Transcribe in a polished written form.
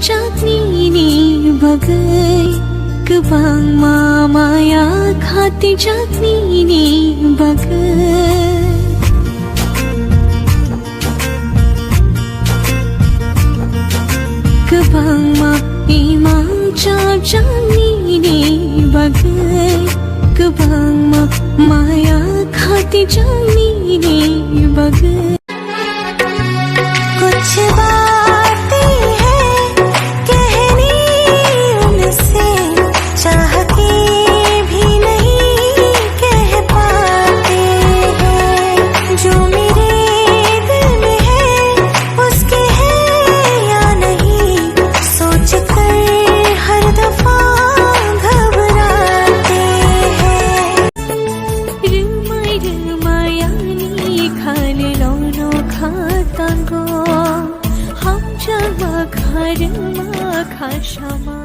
चाँदनी बगै गोबां माया खाती चाँदनी बगै गोबां इमां चाँदनी बगै गोबां माया खाती चाँदनी बगै कुछ बातें हैं कहनी उनसे चाह के भी नहीं कह पाते हैं जो मेरे दिल में है उसके है या नहीं सोच कर हर दफा घबराते हैं रुमायानी खाने लौनो खाता गो हम जब घर मा खाशमा